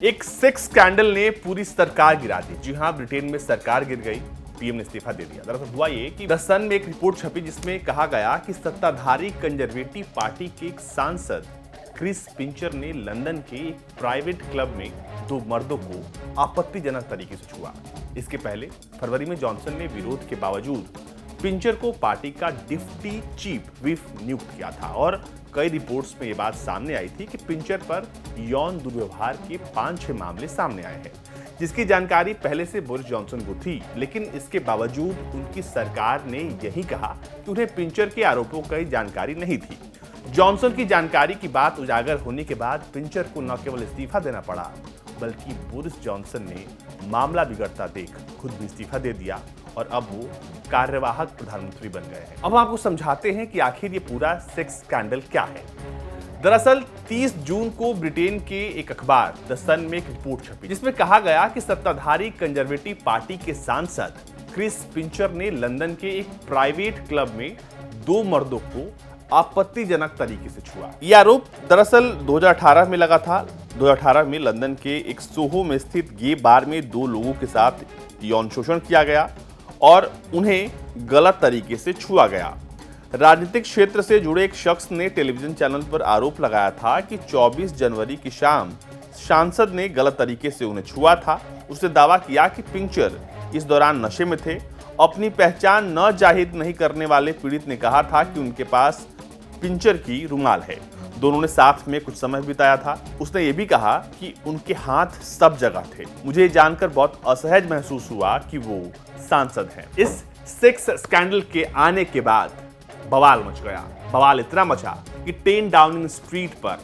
एक sex scandal ने पूरी सरकार गिरा दी। जी हां, ब्रिटेन में सरकार गिर गई, पीएम ने इस्तीफा दे दिया। दरअसल हुआ ये कि द सन में एक रिपोर्ट छपी जिसमें कहा गया कि सत्ताधारी कंजर्वेटिव पार्टी के एक सांसद क्रिस पिंचर ने लंदन के एक प्राइवेट क्लब में दो मर्दों को आपत्तिजनक तरीके से छुआ। इसके पहले फरवरी में जॉनसन ने विरोध के बावजूद पिंचर को पार्टी का डिप्टी चीफ व्हिप नियुक्त किया था और कई रिपोर्ट्स में यह बात सामने आई थी कि पिंचर पर यौन दुर्व्यवहार के 5-6 मामले सामने आए हैं, जिसकी जानकारी पहले से बोरिस जॉनसन को थी। लेकिन इसके बावजूद उनकी सरकार ने यही कहा कि उन्हें पिंचर के आरोपों की जानकारी नहीं थी। जॉनसन की जानकारी की बात उजागर होने के बाद पिंचर को न केवल इस्तीफा देना पड़ा, बल्कि बोरिस जॉनसन ने मामला बिगड़ता देख खुद भी इस्तीफा दे दिया और अब वो कार्यवाहक प्रधानमंत्री बन गए हैं। अब आपको समझाते हैं कि आखिर ये पूरा सेक्स स्कैंडल क्या है। दरअसल 30 जून को ब्रिटेन के एक अखबार द सन में एक रिपोर्ट छपी जिसमें कहा गया कि सत्ताधारी कंजर्वेटिव पार्टी के सांसद क्रिस पिंचर ने लंदन के एक प्राइवेट क्लब में दो मर्दों को आपत्तिजनक तरीके से छुआ। यह आरोप दरअसल 2018 में लगा था। 2018 में लंदन के एक सोहो में स्थित गे बार में दो लोगों के साथ यौन शोषण किया गया और उन्हें गलत तरीके से छुआ गया। राजनीतिक क्षेत्र से जुड़े एक शख्स ने टेलीविजन चैनल पर आरोप लगाया था कि 24 जनवरी की शाम सांसद ने गलत तरीके से उन्हें छुआ था। उसने दावा किया कि पिंचर इस दौरान नशे में थे। अपनी पहचान न जाहिर नहीं करने वाले पीड़ित ने कहा था कि उनके पास पिंचर की रुमाल है। दोनों ने साथ में कुछ समय बिताया था। उसने ये भी कहा कि उनके हाथ सब जगह थे। मुझे ये जानकर बहुत असहज महसूस हुआ कि वो सांसद हैं। इस सेक्स स्कैंडल के आने के बाद बवाल मच गया। बवाल इतना मचा कि 10 डाउनिंग स्ट्रीट पर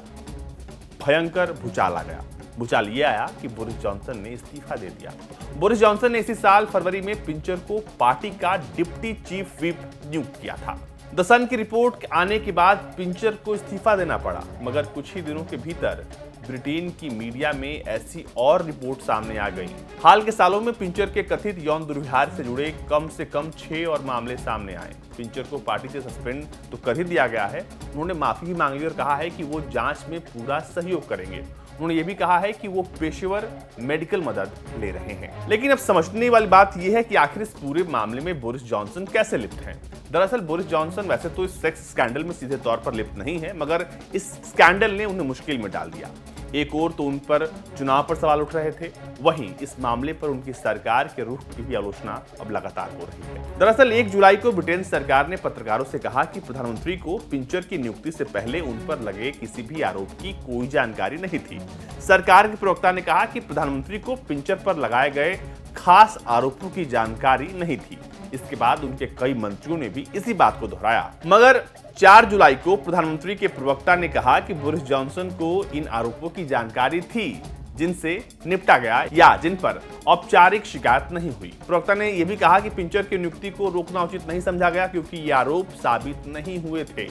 भयंकर भूचाल आ गया। भूचाल ये आया कि बोरिस जॉनसन ने इस्तीफा दे दिया। बोरिस जॉनसन ने इसी साल फरवरी में पिंचर को पार्टी का डिप्टी चीफ व्हिप नियुक्त किया था। द सन की रिपोर्ट आने के बाद पिंचर को इस्तीफा देना पड़ा, मगर कुछ ही दिनों के भीतर ब्रिटेन की मीडिया में ऐसी और रिपोर्ट सामने आ गई। हाल के सालों में पिंचर के कथित यौन दुर्व्यवहार से जुड़े कम से कम 6 और मामले सामने आए। पिंचर को पार्टी से सस्पेंड तो कर ही दिया गया है। उन्होंने माफी भी मांगी और कहा है कि वो जांच में पूरा सहयोग करेंगे। उन्होंने ये भी कहा है कि वो पेशेवर मेडिकल मदद ले रहे हैं। लेकिन अब समझने वाली बात यह है कि आखिर इस पूरे मामले में बोरिस जॉनसन कैसे लिप्त हैं। दरअसल बोरिस जॉनसन वैसे तो इस सेक्स स्कैंडल में सीधे तौर पर लिप्त नहीं है, मगर इस स्कैंडल ने उन्हें मुश्किल में डाल दिया। एक और तो उन पर चुनाव पर सवाल उठ रहे थे, वहीं इस मामले पर उनकी सरकार के रुख की भी आलोचना अब लगातार हो रही है। दरअसल 1 जुलाई को ब्रिटेन सरकार ने पत्रकारों से कहा कि प्रधानमंत्री को पिंचर की नियुक्ति से पहले उन पर लगे किसी भी आरोप की कोई जानकारी नहीं थी। सरकार के प्रवक्ता ने कहा कि प्रधानमंत्री को पिंचर पर लगाए गए खास आरोपों की जानकारी नहीं थी। इसके बाद उनके कई मंत्रियों ने भी इसी बात को दोहराया। मगर 4 जुलाई को प्रधानमंत्री के प्रवक्ता ने कहा कि बोरिस जॉनसन को इन आरोपों की जानकारी थी जिनसे निपटा गया या जिन पर औपचारिक शिकायत नहीं हुई। प्रवक्ता ने यह भी कहा कि पिंचर की नियुक्ति को रोकना उचित नहीं समझा गया क्योंकि ये आरोप साबित नहीं हुए थे।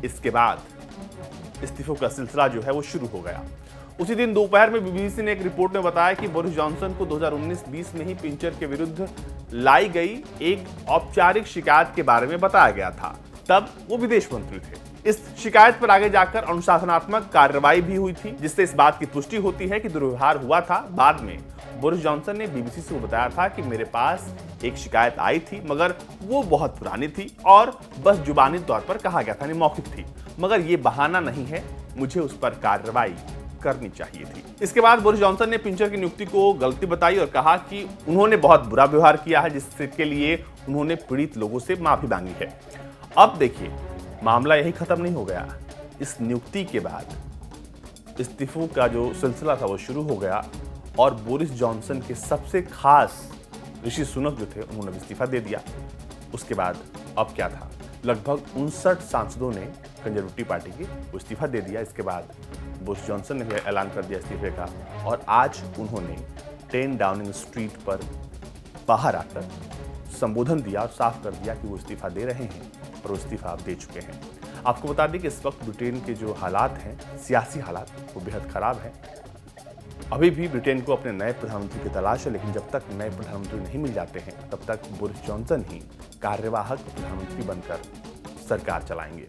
इसके बाद इस्तीफों का सिलसिला जो है वो शुरू हो गया। उसी दिन दोपहर में बीबीसी ने एक रिपोर्ट में बताया कि बोरिस जॉनसन को 2019-20 में ही पिंचर के विरुद्ध लाई गई एक औपचारिक शिकायत के बारे में बताया गया था। तब वो विदेश मंत्री थे। इस शिकायत पर आगे जाकर अनुशासनात्मक कार्रवाई भी हुई थी, जिससे इस बात की पुष्टि होती है कि दुर्व्यवहार हुआ था। बाद में बोरिस जॉनसन ने बीबीसी से बताया था कि मेरे पास एक शिकायत आई थी, मगर वो बहुत पुरानी थी और बस जुबानी तौर पर कहा गया था, मौखिक थी, मगर ये बहाना नहीं है, मुझे उस पर कार्रवाई करनी चाहिए थी। इसके बाद बोरिस जॉनसन ने पिंचर की नियुक्ति को गलती बताई और कहा कि उन्होंने बहुत बुरा व्यवहार किया है, जिसके लिए उन्होंने पीड़ित लोगों से माफी मांगी है। अब देखिए, मामला यही खत्म नहीं हो गया। इस नियुक्ति के बाद इस्तीफों का जो सिलसिला था वो शुरू हो गया और बोरिस जॉनसन के सबसे खास ऋषि सुनक जो थे उन्होंने इस्तीफा दे दिया। उसके बाद अब क्या था, लगभग 59 सांसदों ने कंजर्वेटिव पार्टी की इस्तीफा दे दिया। इसके बाद बोरिस जॉनसन ने भी ऐलान कर दिया इस्तीफे का और आज उन्होंने 10 डाउनिंग स्ट्रीट पर बाहर आकर संबोधन दिया और साफ कर दिया कि वो इस्तीफा दे रहे हैं और वो इस्तीफा आप दे चुके हैं। आपको बता दें कि इस वक्त ब्रिटेन के जो हालात हैं, सियासी हालात, वो बेहद खराब हैं। अभी भी ब्रिटेन को अपने नए प्रधानमंत्री की तलाश है, लेकिन जब तक नए प्रधानमंत्री नहीं मिल जाते हैं तब तक बोरिस जॉनसन ही कार्यवाहक प्रधानमंत्री बनकर सरकार चलाएंगे।